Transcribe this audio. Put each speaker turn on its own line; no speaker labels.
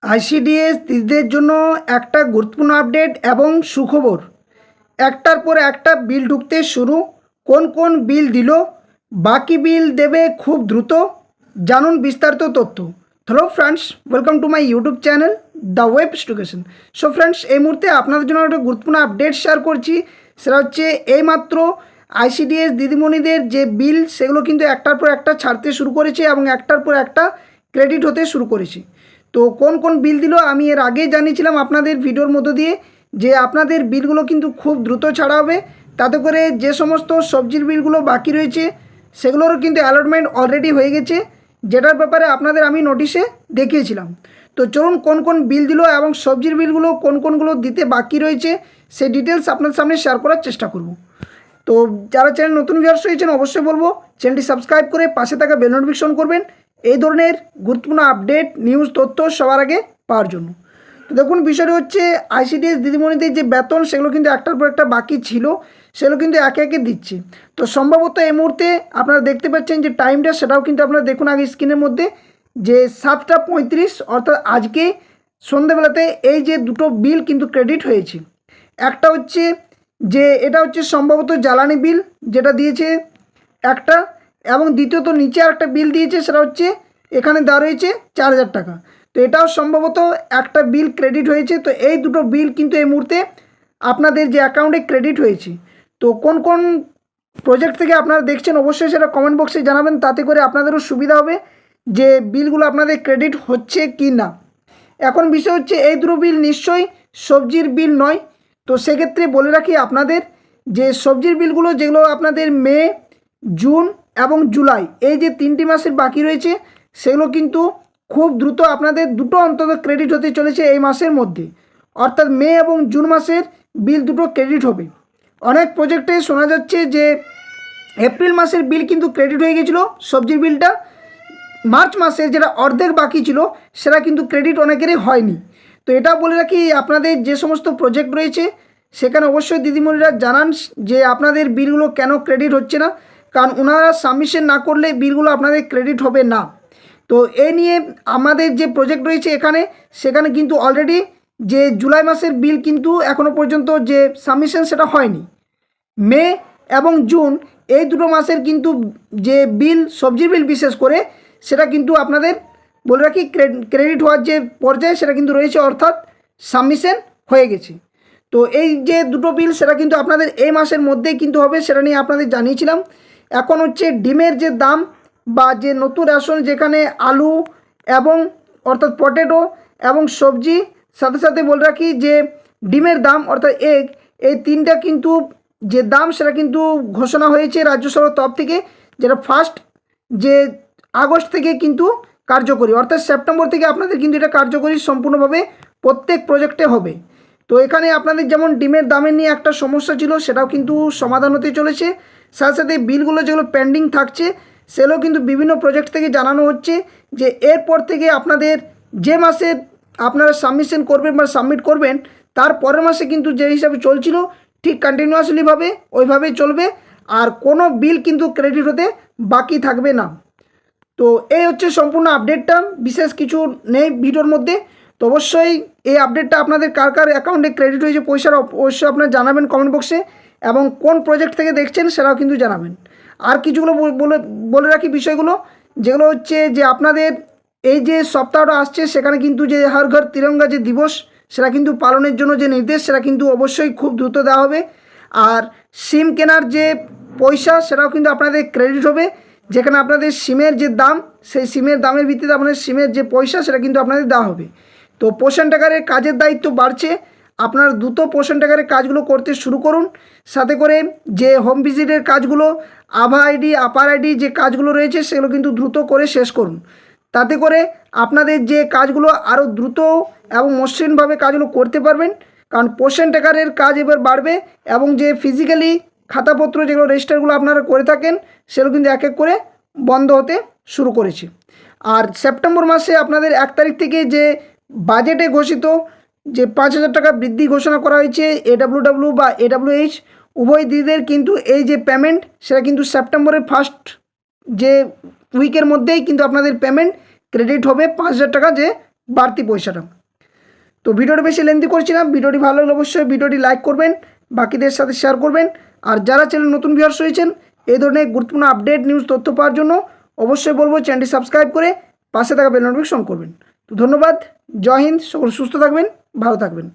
ICDS দিদিদের জন্য একটা গুরুত্বপূর্ণ আপডেট এবং সুখবর। একটার পর একটা বিল ঢুকতে শুরু। কোন কোন বিল দিল, বাকি বিল দেবে খুব দ্রুত। জানুন বিস্তারিত তথ্য। Hello friends, welcome to my YouTube channel the web education. So friends, এই মুহূর্তে আপনাদের জন্য একটা গুরুত্বপূর্ণ আপডেট শেয়ার করছি। সেটা হচ্ছে এইমাত্র আইসিডিএস দিদিমণিদের যে বিল সেগুলো কিন্তু একটার পর একটা ছাড়তে শুরু করেছে এবং একটার পর একটা ক্রেডিট হতে শুরু করেছে। তো কোন কোন বিল দিল আমি এর আগে জানিয়েছিলাম আপনাদের ভিডিওর মধ্য দিয়ে যে আপনাদের বিলগুলো কিন্তু খুব দ্রুত ছাড়া হবে। তাতে করে যে সমস্ত সবজির বিলগুলো বাকি রয়েছে সেগুলোরও কিন্তু অ্যালটমেন্ট অলরেডি হয়ে গেছে, যেটার ব্যাপারে আপনাদের আমি নোটিশে দেখিয়েছিলাম। তো চলুন কোন কোন বিল দিল এবং সবজির বিলগুলো কোন কোনগুলো দিতে বাকি রয়েছে সেই ডিটেলস আপনাদের সামনে শেয়ার করার চেষ্টা করব। তো যারা চ্যানেল নতুন ভিউয়ার্স হয়েছেন অবশ্যই বলবো চ্যানেলটি সাবস্ক্রাইব করে পাশে থাকা বেল নোটিফিকেশন করবেন এই ধরনের গুরুত্বপূর্ণ আপডেট নিউজ তথ্য সবার আগে পাওয়ার জন্য। তো দেখুন, বিষয়টি হচ্ছে আইসিডিএস দিদিমণিদের যে বেতন সেগুলো কিন্তু একটার পর একটা বাকি ছিল, সেগুলো কিন্তু একে একে দিচ্ছে। তো সম্ভবত এই মুহূর্তে আপনারা দেখতে পাচ্ছেন যে টাইমটা, সেটাও কিন্তু আপনারা দেখুন আগে স্ক্রিনের মধ্যে, যে 7টা 35 অর্থাৎ আজকে সন্ধ্যেবেলাতে এই যে দুটো বিল কিন্তু ক্রেডিট হয়েছে। একটা হচ্ছে যে এটা হচ্ছে সম্ভবত জ্বালানি বিল যেটা দিয়েছে একটা, এবং দ্বিতীয়ত নিচে একটা বিল দিয়েছে সেটা হচ্ছে এখানে দেওয়া রয়েছে 4,000 টাকা। তো এটাও সম্ভবত একটা বিল ক্রেডিট হয়েছে। তো এই দুটো বিল কিন্তু এই মুহূর্তে আপনাদের যে অ্যাকাউন্টে ক্রেডিট হয়েছে। তো কোন কোন প্রজেক্ট থেকে আপনারা দেখছেন অবশ্যই সেটা কমেন্ট বক্সে জানাবেন, তাতে করে আপনাদেরও সুবিধা হবে যে বিলগুলো আপনাদের ক্রেডিট হচ্ছে কি না। এখন বিষয় হচ্ছে এই দুটো বিল নিশ্চয়ই সবজির বিল নয়। তো সেক্ষেত্রে বলে রাখি আপনাদের যে সবজির বিলগুলো যেগুলো আপনাদের মে, জুন এবং জুলাই এই যে 3টি মাসের বাকি রয়েছে সেগুলো কিন্তু খুব দ্রুত আপনাদের দুটো অন্তত ক্রেডিট হতে চলেছে এই মাসের মধ্যে, অর্থাৎ মে এবং জুন মাসের বিল দুটো ক্রেডিট হবে। অনেক প্রজেক্টে শোনা যাচ্ছে যে এপ্রিল মাসের বিল কিন্তু ক্রেডিট হয়ে গেছিলো সবজির বিলটা, মার্চ মাসে যেটা অর্ধেক বাকি ছিল সেটা কিন্তু ক্রেডিট অনেকেরই হয়নি। তো এটা বলে রাখি আপনাদের যে সমস্ত প্রজেক্ট রয়েছে সেখানে অবশ্যই দিদিমণিরা জানান যে আপনাদের বিলগুলো কেন ক্রেডিট হচ্ছে না, কারণ ওনারা সাবমিশন না করলে বিলগুলো আপনাদের ক্রেডিট হবে না। তো এই নিয়ে আমাদের যে প্রজেক্ট রয়েছে সেখানে কিন্তু অলরেডি যে জুলাই মাসের বিল কিন্তু এখনও পর্যন্ত যে সাবমিশন সেটা হয়নি। মে এবং জুন এই দুটো মাসের কিন্তু যে বিল সবজির বিল বিশেষ করে সেটা কিন্তু আপনাদের বলে রাখি ক্রেডিট হওয়ার যে পর্যায়ে সেটা কিন্তু রয়েছে, অর্থাৎ সাবমিশন হয়ে গেছে। তো এই যে দুটো বিল সেটা কিন্তু আপনাদের এই মাসের মধ্যেই কিন্তু হবে, সেটা নিয়ে আপনাদের জানিয়েছিলাম। এখন হচ্ছে ডিমের যে দাম বা যে নতুন রেশন যেখানে আলু এবং অর্থাৎ পটেটো এবং সবজি, সাথে সাথে বলে রাখি যে ডিমের দাম অর্থাৎ এগ, এই তিনটা কিন্তু যে দাম সেটা কিন্তু ঘোষণা হয়েছে রাজ্য সরকার তরফ থেকে, যেটা ফার্স্ট যে আগস্ট থেকে কিন্তু কার্যকরী, অর্থাৎ সেপ্টেম্বর থেকে আপনাদের কিন্তু এটা কার্যকরী সম্পূর্ণভাবে প্রত্যেক প্রজেক্টে হবে। তো এখানে আপনাদের যেমন ডিমের দামের নিয়ে একটা সমস্যা ছিল সেটাও কিন্তু সমাধান হতে চলেছে। সাথে সাথে বিলগুলো যেগুলো পেন্ডিং থাকছে সেগুলো কিন্তু বিভিন্ন প্রজেক্ট থেকে জানানো হচ্ছে যে এরপর থেকে আপনাদের যে মাসে আপনারা সাবমিশন করবেন বা সাবমিট করবেন তার পরের মাসে কিন্তু যে হিসাবে চলছিল ঠিক কন্টিনিউয়াসলিভাবে ওইভাবেই চলবে, আর কোনো বিল কিন্তু ক্রেডিট হতে বাকি থাকবে না। তো এই হচ্ছে সম্পূর্ণ আপডেটটা, বিশেষ কিছু নেই ভিডিওর মধ্যে। তো অবশ্যই এই আপডেটটা আপনাদের কার কার অ্যাকাউন্টে ক্রেডিট হয়েছে পয়সার অবশ্যই আপনারা জানাবেন কমেন্ট বক্সে, এবং কোন প্রজেক্ট থেকে দেখছেন সেটাও কিন্তু জানাবেন। আর কিছুগুলো বলে রাখি বিষয়গুলো, যেগুলো হচ্ছে যে আপনাদের এই যে সপ্তাহটা আসছে সেখানে কিন্তু যে হর ঘর তিরঙ্গা যে দিবস সেটা কিন্তু পালনের জন্য যে নির্দেশ সেটা কিন্তু অবশ্যই খুব দ্রুত দেওয়া হবে। আর সিম কেনার যে পয়সা সেটাও কিন্তু আপনাদের ক্রেডিট হবে, যেখানে আপনাদের সিমের যে দাম সেই সিমের দামের ভিত্তিতে আপনাদের সিমের যে পয়সা সেটা কিন্তু আপনাদের দেওয়া হবে। তো পোষণ টাকারের কাজের দায়িত্ব বাড়ছে, আপনার দ্রুত পোষণ টাকারের কাজগুলো করতে শুরু করুন। সাথে করে যে হোম ভিজিটের কাজগুলো, আভা আইডি, আপার আইডি যে কাজগুলো রয়েছে সেগুলো কিন্তু দ্রুত করে শেষ করুন। তাতে করে আপনাদের যে কাজগুলো আরও দ্রুত এবং মসৃণভাবে কাজগুলো করতে পারবেন, কারণ পোষণ টাকারের কাজ এবার বাড়বে এবং যে ফিজিক্যালি খাতাপত্র যেগুলো রেজিস্টারগুলো আপনারা করে থাকেন সেগুলো কিন্তু এক এক করে বন্ধ হতে শুরু করেছে। আর সেপ্টেম্বর মাসে আপনাদের 1 তারিখ থেকে যে বাজেটে ঘোষিত যে 5,000 টাকা বৃদ্ধি ঘোষণা করা হয়েছে এডাব্লিউডাব্লিউ বা এডাব্লিউএইচ উভয় দিদিদের কিন্তু এই যে পেমেন্ট সেটা কিন্তু সেপ্টেম্বরের ফার্স্ট যে উইকের মধ্যেই কিন্তু আপনাদের পেমেন্ট ক্রেডিট হবে 5,000 টাকা যে বাড়তি পয়সাটা। তো ভিডিওটি বেশি লেন্দি করছি না, ভিডিওটি ভালো লাগলে অবশ্যই ভিডিওটি লাইক করবেন, বাকিদের সাথে শেয়ার করবেন। আর যারা চ্যানেল নতুন ভিউয়ার্স হয়েছেন এই ধরনের গুরুত্বপূর্ণ আপডেট নিউজ তথ্য পাওয়ার জন্য অবশ্যই বলবো চ্যানেলটি সাবস্ক্রাইব করে পাশে থাকা বেল নোটিফিকেশন করবেন। তো ধন্যবাদ, জয় হিন্দ, সকল সুস্থ থাকবেন, ভালো থাকবেন।